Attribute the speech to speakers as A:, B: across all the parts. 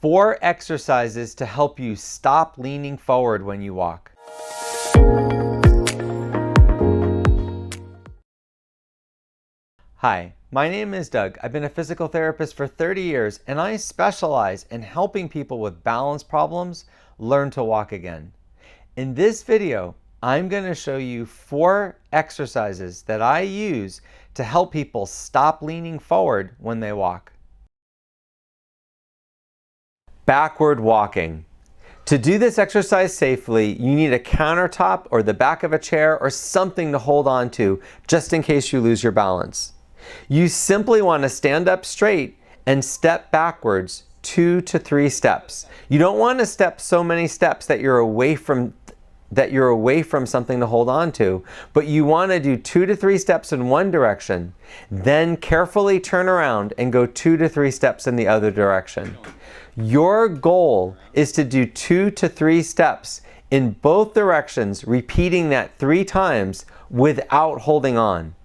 A: 4 exercises to help you stop leaning forward when you walk. Hi, my name is Doug. I've been a physical therapist for 30 years and I specialize in helping people with balance problems learn to walk again. In this video, I'm going to show you 4 exercises that I use to help people stop leaning forward when they walk. Backward walking. To do this exercise safely, you need a countertop or the back of a chair or something to hold on to just in case you lose your balance. You simply want to stand up straight and step backwards 2 to 3 steps. You don't want to step so many steps that you're away from something to hold on to, but you want to do 2 to 3 steps in one direction, then carefully turn around and go 2 to 3 steps in the other direction. Your goal is to do 2 to 3 steps in both directions, repeating that 3 times without holding on.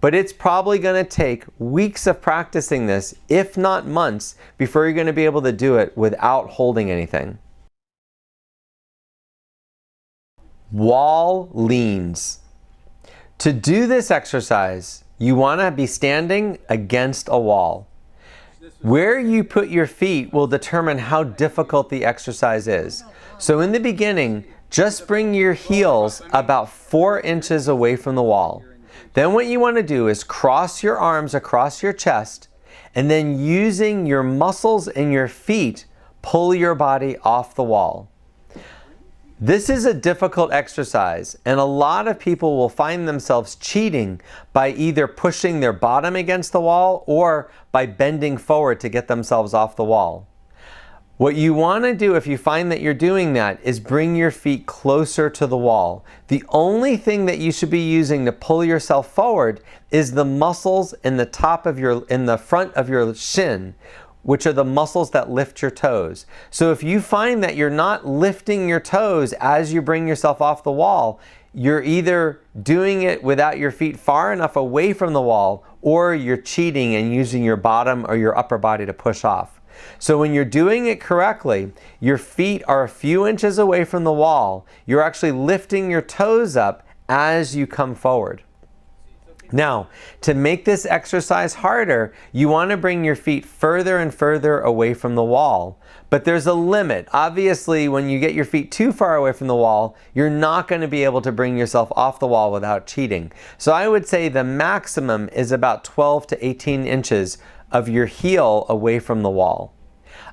A: But it's probably going to take weeks of practicing this, if not months, before you're going to be able to do it without holding anything. Wall leans. To do this exercise, you want to be standing against a wall. Where you put your feet will determine how difficult the exercise is. So in the beginning, just bring your heels about 4 inches away from the wall. Then what you want to do is cross your arms across your chest, and then using your muscles and your feet, pull your body off the wall. This is a difficult exercise, and a lot of people will find themselves cheating by either pushing their bottom against the wall or by bending forward to get themselves off the wall. What you want to do if you find that you're doing that is bring your feet closer to the wall. The only thing that you should be using to pull yourself forward is the muscles in the front of your shin, which are the muscles that lift your toes. So if you find that you're not lifting your toes as you bring yourself off the wall, you're either doing it without your feet far enough away from the wall, or you're cheating and using your bottom or your upper body to push off. So when you're doing it correctly, your feet are a few inches away from the wall. You're actually lifting your toes up as you come forward. Now, to make this exercise harder, you want to bring your feet further and further away from the wall. But there's a limit. Obviously, when you get your feet too far away from the wall, you're not going to be able to bring yourself off the wall without cheating. So I would say the maximum is about 12 to 18 inches of your heel away from the wall.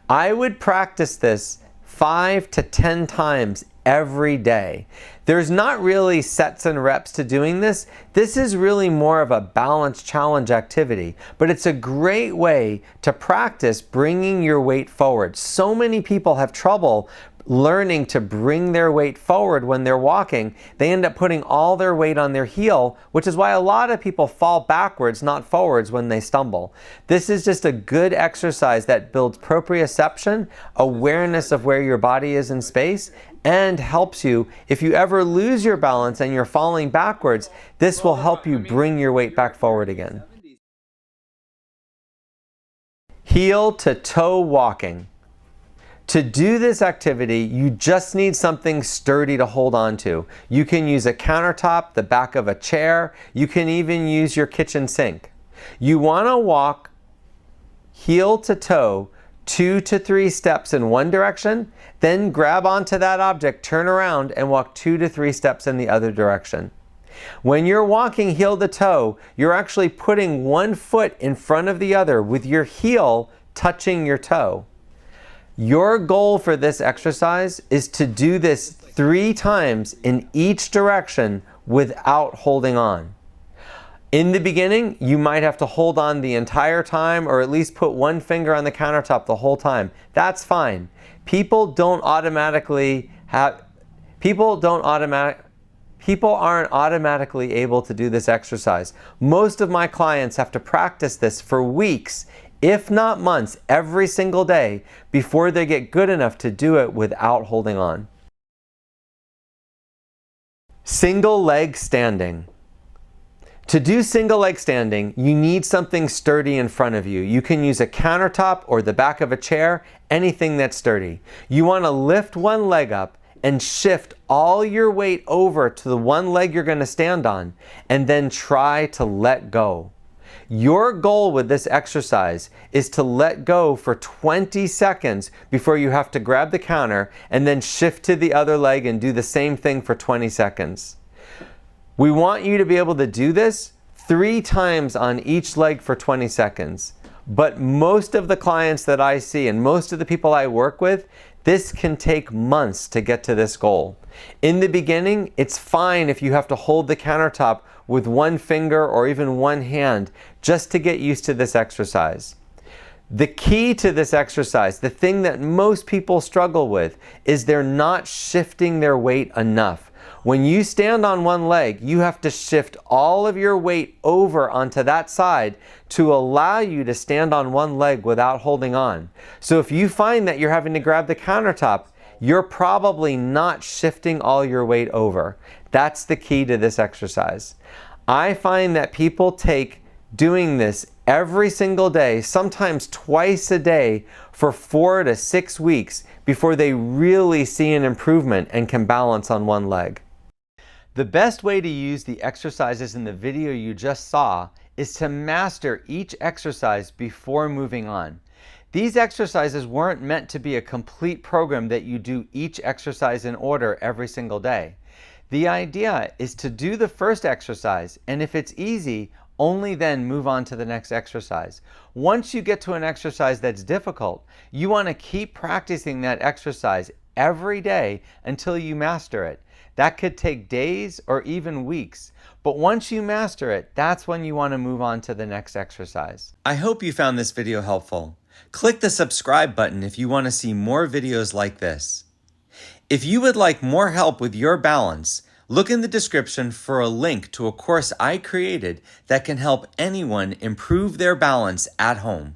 A: I would practice this 5 to 10 times every day. There's not really sets and reps to doing this. This is really more of a balance challenge activity, but it's a great way to practice bringing your weight forward. So many people have trouble learning to bring their weight forward when they're walking. They end up putting all their weight on their heel, which is why a lot of people fall backwards, not forwards, when they stumble. This is just a good exercise that builds proprioception, awareness of where your body is in space, and helps you, if you ever lose your balance and you're falling backwards, this will help you bring your weight back forward again. Heel to toe walking. To do this activity, you just need something sturdy to hold on to. You can use a countertop, the back of a chair. You can even use your kitchen sink. You want to walk heel to toe 2 to 3 steps in one direction, then grab onto that object, turn around, and walk 2 to 3 steps in the other direction. When you're walking heel to toe, you're actually putting one foot in front of the other with your heel touching your toe. Your goal for this exercise is to do this 3 times in each direction without holding on. In the beginning, you might have to hold on the entire time, or at least put one finger on the countertop the whole time. That's fine. People aren't automatically able to do this exercise. Most of my clients have to practice this for weeks, if not months, every single day before they get good enough to do it without holding on. Single leg standing. To do single leg standing, you need something sturdy in front of you. You can use a countertop or the back of a chair, anything that's sturdy. You want to lift one leg up and shift all your weight over to the one leg you're going to stand on, and then try to let go. Your goal with this exercise is to let go for 20 seconds before you have to grab the counter and then shift to the other leg and do the same thing for 20 seconds. We want you to be able to do this 3 times on each leg for 20 seconds. But most of the clients that I see and most of the people I work with, this can take months to get to this goal. In the beginning, it's fine if you have to hold the countertop with one finger or even one hand just to get used to this exercise. The key to this exercise, the thing that most people struggle with, is they're not shifting their weight enough. When you stand on one leg, you have to shift all of your weight over onto that side to allow you to stand on one leg without holding on. So if you find that you're having to grab the countertop, you're probably not shifting all your weight over. That's the key to this exercise. I find that people take doing this every single day, sometimes twice a day, for 4 to 6 weeks before they really see an improvement and can balance on one leg. The best way to use the exercises in the video you just saw is to master each exercise before moving on. These exercises weren't meant to be a complete program that you do each exercise in order every single day. The idea is to do the first exercise, and if it's easy, only then move on to the next exercise. Once you get to an exercise that's difficult, you want to keep practicing that exercise every day until you master it. That could take days or even weeks, but once you master it, that's when you want to move on to the next exercise. I hope you found this video helpful. Click the subscribe button if you want to see more videos like this. If you would like more help with your balance, look in the description for a link to a course I created that can help anyone improve their balance at home.